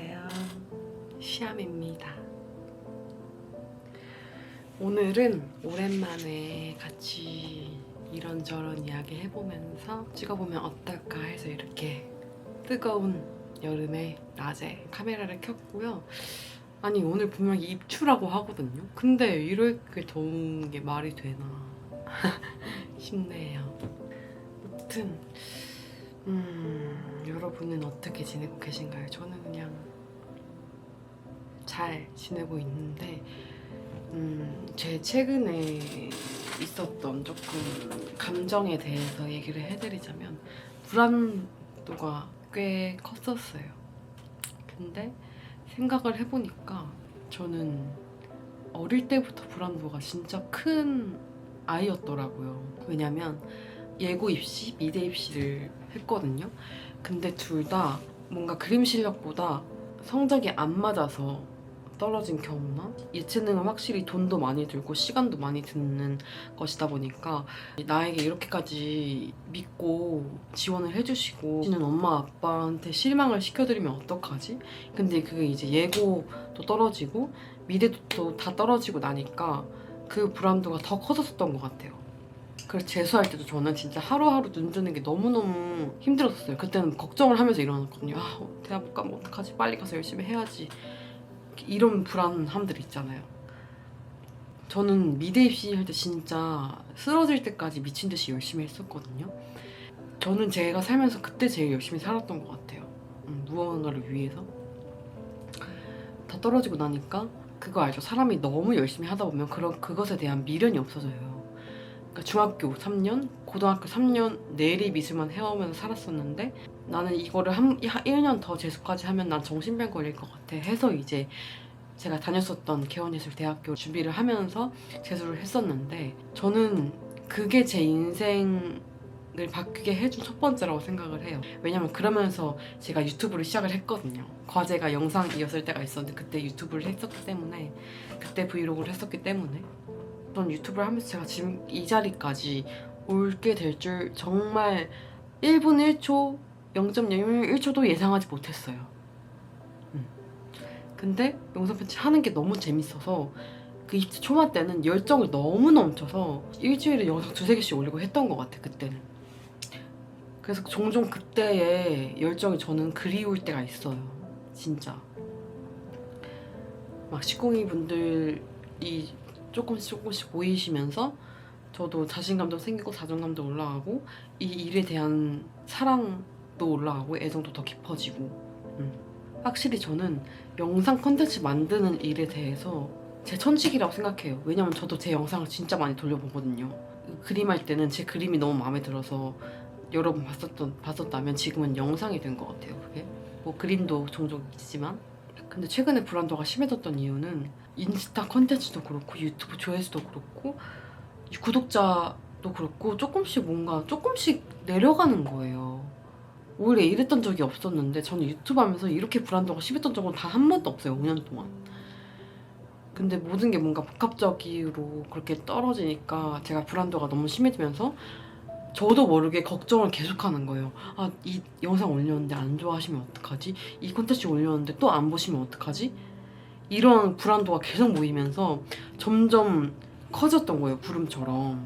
안녕하세요. 시암입니다. 오늘은 오랜만에 같이 이런저런 이야기 해보면서 찍어보면 어떨까 해서 이렇게 뜨거운 여름의 낮에 카메라를 켰고요. 아니 오늘 분명히 입추라고 하거든요. 근데 이렇게 더운 게 말이 되나 싶네요. 아무튼 여러분은 어떻게 지내고 계신가요? 저는 그냥 잘 지내고 있는데 제 최근에 있었던 조금 감정에 대해서 얘기를 해드리자면 불안도가 꽤 컸었어요. 근데 생각을 해보니까 저는 어릴 때부터 불안도가 진짜 큰 아이였더라고요. 왜냐면 예고 입시, 미대 입시를 했거든요. 근데 둘 다 뭔가 그림 실력보다 성적이 안 맞아서 떨어진 경우나 예체능은 확실히 돈도 많이 들고 시간도 많이 드는 것이다 보니까 나에게 이렇게까지 믿고 지원을 해주시고 지는 엄마 아빠한테 실망을 시켜드리면 어떡하지? 근데 그게 이제 예고도 떨어지고 미대도 다 떨어지고 나니까 그 불안도가 더 커졌었던 것 같아요. 그래서 재수할 때도 저는 진짜 하루하루 눈 뜨는 게 너무너무 힘들었어요. 그때는 걱정을 하면서 일어났거든요. 대학 못 가면 어떡하지? 빨리 가서 열심히 해야지. 이런 불안함들 있잖아요. 저는 미대 입시할 때 진짜 쓰러질 때까지 미친 듯이 열심히 했었거든요. 저는 제가 살면서 그때 제일 열심히 살았던 것 같아요. 무언가를 위해서. 다 떨어지고 나니까 그거 알죠? 사람이 너무 열심히 하다 보면 그것에 대한 미련이 없어져요. 그러니까 중학교 3년, 고등학교 3년 내리 미술만 해오면서 살았었는데 나는 이거를 1년 더 재수까지 하면 난 정신병 걸릴 것 같아 해서 이제 제가 다녔었던 개원예술대학교 준비를 하면서 재수를 했었는데 저는 그게 제 인생을 바뀌게 해준 첫 번째라고 생각을 해요. 왜냐면 그러면서 제가 유튜브를 시작을 했거든요. 과제가 영상이었을 때가 있었는데 그때 유튜브를 했었기 때문에 그때 브이로그를 했었기 때문에 전 유튜브를 하면서 제가 지금 이 자리까지 올게 될 줄 정말 1분 1초, 0.01초도 예상하지 못했어요. 근데 영상 편집하는 게 너무 재밌어서 그 입시 초반 때는 열정이 너무 넘쳐서 일주일에 영상 2-3개씩 올리고 했던 것 같아, 그때는. 그래서 종종 그때의 열정이 저는 그리울 때가 있어요. 진짜. 막 시공이 분들이 조금씩 보이시면서 저도 자신감도 생기고 자존감도 올라가고 이 일에 대한 사랑도 올라가고 애정도 더 깊어지고 확실히 저는 영상 콘텐츠 만드는 일에 대해서 제 천직이라고 생각해요. 왜냐면 저도 제 영상을 진짜 많이 돌려보거든요. 그림할 때는 제 그림이 너무 마음에 들어서 여러 번 봤었다면 지금은 영상이 된 것 같아요. 그게 뭐 그림도 종종 있지만 근데 최근에 불안도가 심해졌던 이유는 인스타 컨텐츠도 그렇고 유튜브 조회수도 그렇고 구독자도 그렇고 조금씩 내려가는 거예요. 오히려 이랬던 적이 없었는데 저는 유튜브 하면서 이렇게 불안도가 심했던 적은 단 한 번도 없어요. 5년 동안. 근데 모든 게 뭔가 복합적으로 그렇게 떨어지니까 제가 불안도가 너무 심해지면서 저도 모르게 걱정을 계속하는 거예요. 이 영상 올렸는데 안 좋아하시면 어떡하지? 이 콘텐츠 올렸는데 또 안 보시면 어떡하지? 이런 불안도가 계속 모이면서 점점 커졌던 거예요, 구름처럼.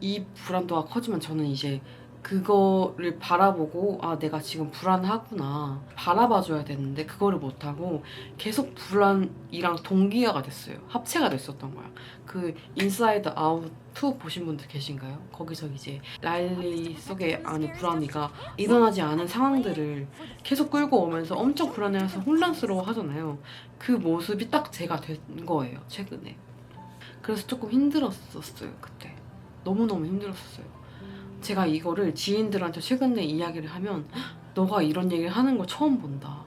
이 불안도가 커지면 저는 이제 그거를 바라보고 내가 지금 불안하구나 바라봐줘야 되는데 그거를 못하고 계속 불안이랑 동기화가 됐어요. 합체가 됐었던 거야. 그 인사이드 아웃 2 보신 분들 계신가요? 거기서 이제 라일리 속에 안에 불안이가 일어나지 않은 상황들을 계속 끌고 오면서 엄청 불안해해서 혼란스러워 하잖아요. 그 모습이 딱 제가 된 거예요, 최근에. 그래서 조금 힘들었었어요, 그때. 너무너무 힘들었었어요. 제가 이거를 지인들한테 최근에 이야기를 하면 너가 이런 얘기를 하는 거 처음 본다.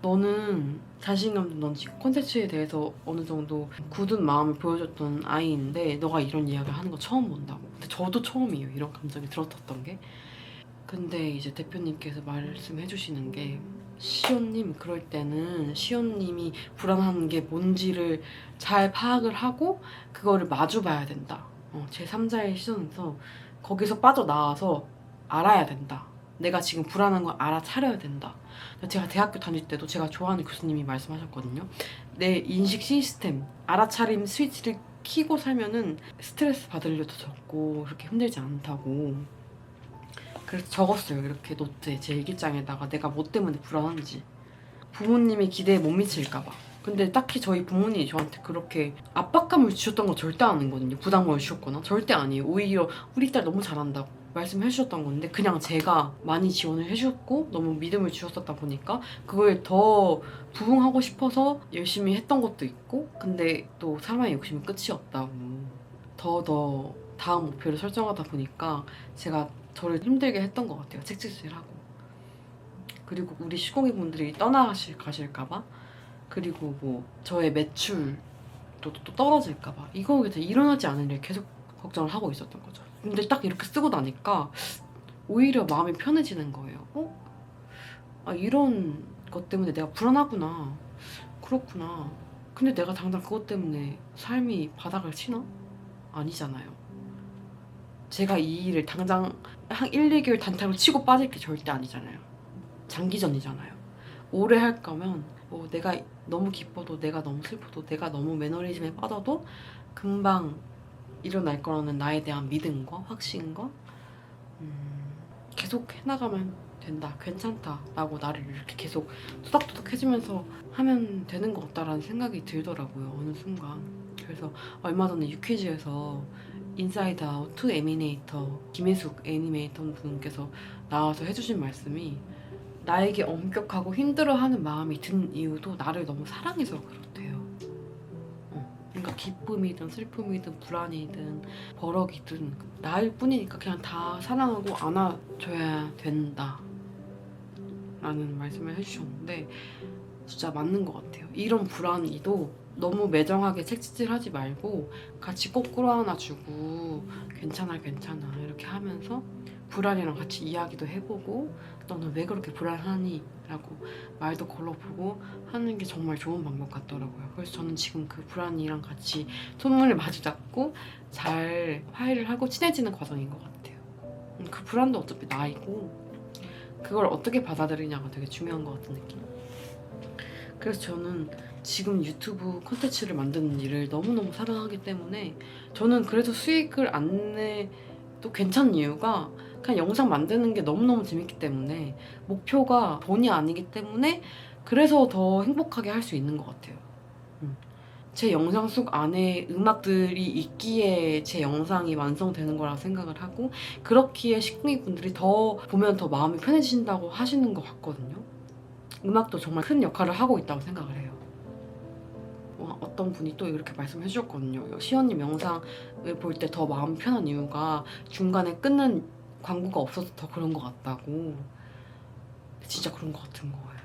너는 자신감도 넘치고 콘텐츠에 대해서 어느 정도 굳은 마음을 보여줬던 아이인데 너가 이런 이야기를 하는 거 처음 본다고. 근데 저도 처음이에요, 이런 감정이 들었던 게. 근데 이제 대표님께서 말씀해 주시는 게 시온님 그럴 때는 시온님이 불안한 게 뭔지를 잘 파악을 하고 그거를 마주봐야 된다. 제3자의 시선에서 거기서 빠져나와서 알아야 된다. 내가 지금 불안한 걸 알아차려야 된다. 제가 대학교 다닐 때도 제가 좋아하는 교수님이 말씀하셨거든요. 내 인식 시스템, 알아차림 스위치를 키고 살면은 스트레스 받을 일도 적고 그렇게 힘들지 않다고. 그래서 적었어요. 이렇게 노트에 제 일기장에다가 내가 뭐 때문에 불안한지. 부모님의 기대에 못 미칠까봐. 근데 딱히 저희 부모님이 저한테 그렇게 압박감을 주셨던 거 절대 아니거든요. 부담감을 주셨거나 절대 아니에요. 오히려 우리 딸 너무 잘한다고 말씀해 주셨던 건데 그냥 제가 많이 지원을 해주셨고 너무 믿음을 주셨었다 보니까 그걸 더 부응하고 싶어서 열심히 했던 것도 있고, 근데 또 사람의 욕심이 끝이 없다고 더 다음 목표를 설정하다 보니까 제가 저를 힘들게 했던 것 같아요. 책찍질하고. 그리고 우리 시공이분들이 가실까봐, 그리고 뭐 저의 매출도 또 떨어질까봐, 이거 일어나지 않은 일 계속 걱정을 하고 있었던 거죠. 근데 딱 이렇게 쓰고 나니까 오히려 마음이 편해지는 거예요. 이런 것 때문에 내가 불안하구나. 그렇구나. 근데 내가 당장 그것 때문에 삶이 바닥을 치나? 아니잖아요. 제가 이 일을 당장 한 1, 2개월 단타로 치고 빠질 게 절대 아니잖아요. 장기전이잖아요. 오래 할 거면 내가 너무 기뻐도, 내가 너무 슬퍼도, 내가 너무 매너리즘에 빠져도 금방 일어날 거라는 나에 대한 믿음과 확신과 계속 해나가면 된다, 괜찮다 라고 나를 이렇게 계속 토닥토닥 해주면서 하면 되는 것 같다라는 생각이 들더라고요, 어느 순간. 그래서 얼마 전에 유퀴즈에서 인사이드 아웃 투 애니메이터 김혜숙 애니메이터 분께서 나와서 해주신 말씀이, 나에게 엄격하고 힘들어하는 마음이 든 이유도 나를 너무 사랑해서 그렇대요. 그러니까 기쁨이든 슬픔이든 불안이든 버럭이든 나일 뿐이니까 그냥 다 사랑하고 안아줘야 된다 라는 말씀을 해주셨는데 진짜 맞는 것 같아요. 이런 불안이도 너무 매정하게 책찍질하지 말고 같이 꼭 끌어안아주고 괜찮아 이렇게 하면서 불안이랑 같이 이야기도 해보고, 너는 왜 그렇게 불안하니? 라고 말도 걸어보고 하는 게 정말 좋은 방법 같더라고요. 그래서 저는 지금 그 불안이랑 같이 손을 마주잡고 잘 화해를 하고 친해지는 과정인 것 같아요. 그 불안도 어차피 나이고 그걸 어떻게 받아들이냐가 되게 중요한 것 같은 느낌. 그래서 저는 지금 유튜브 콘텐츠를 만드는 일을 너무너무 사랑하기 때문에, 저는 그래도 수익을 안 내도 괜찮은 이유가 그냥 영상 만드는 게 너무너무 재밌기 때문에, 목표가 돈이 아니기 때문에 그래서 더 행복하게 할 수 있는 것 같아요. 제 영상 속 안에 음악들이 있기에 제 영상이 완성되는 거라 생각을 하고, 그렇기에 시궁이 분들이 더 보면 더 마음이 편해진다고 하시는 것 같거든요. 음악도 정말 큰 역할을 하고 있다고 생각을 해요. 어떤 분이 또 이렇게 말씀해 주셨거든요. 시연님 영상을 볼 때 더 마음 편한 이유가 중간에 끊는 광고가 없어서 더 그런 것 같다고. 진짜 그런 것 같은 거예요.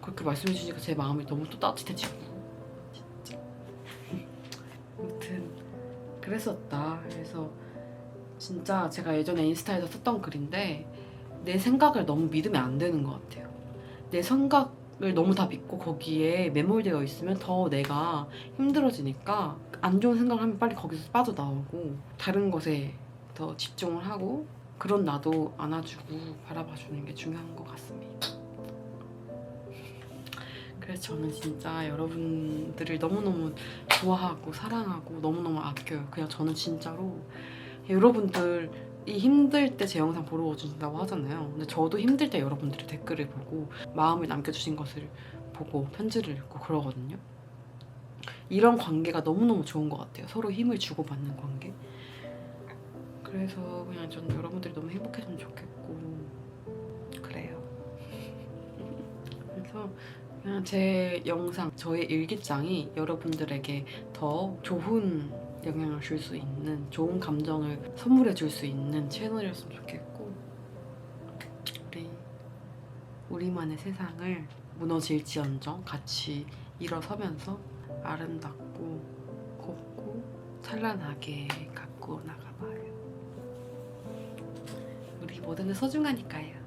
그렇게 말씀해 주니까 제 마음이 너무 또 따뜻해지고. 진짜. 아무튼 그랬었다. 그래서 진짜 제가 예전에 인스타에서 썼던 글인데, 내 생각을 너무 믿으면 안 되는 것 같아요. 내 생각을 너무 다 믿고 거기에 매몰되어 있으면 더 내가 힘들어지니까, 안 좋은 생각을 하면 빨리 거기서 빠져나오고 다른 것에 더 집중을 하고, 그런 나도 안아주고 바라봐주는 게 중요한 것 같습니다. 그래서 저는 진짜 여러분들을 너무너무 좋아하고 사랑하고 너무너무 아껴요. 그냥 저는 진짜로 여러분들이 힘들 때 제 영상 보러 오신다고 하잖아요. 근데 저도 힘들 때 여러분들의 댓글을 보고 마음을 남겨주신 것을 보고 편지를 읽고 그러거든요. 이런 관계가 너무너무 좋은 것 같아요. 서로 힘을 주고받는 관계. 그래서 그냥 저는 여러분들이 너무 행복했으면 좋겠고 그래요. 그래서 그냥 제 영상, 저의 일기장이 여러분들에게 더 좋은 영향을 줄 수 있는, 좋은 감정을 선물해 줄 수 있는 채널이었으면 좋겠고, 우리만의 세상을 무너질지언정 같이 일어서면서 아름답고 곱고 찬란하게 가꾸어 나가봐요. 우리 모든 게 소중하니까요.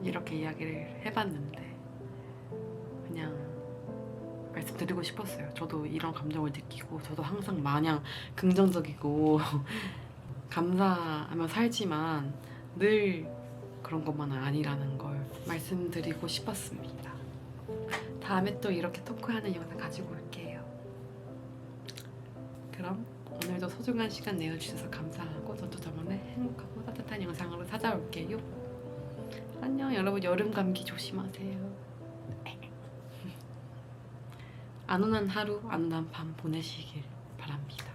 이렇게 이야기를 해봤는데 그냥 말씀드리고 싶었어요. 저도 이런 감정을 느끼고, 저도 항상 마냥 긍정적이고 감사하며 살지만 늘 그런 것만은 아니라는 걸 말씀드리고 싶었습니다. 다음에 또 이렇게 토크하는 영상 가지고 올게요. 그럼 오늘도 소중한 시간 내어주셔서 감사하고 저도 저번에 행복하고 따뜻한 영상으로 찾아올게요. 안녕. 여러분 여름 감기 조심하세요. 안 온한 하루 안 온한 밤 보내시길 바랍니다.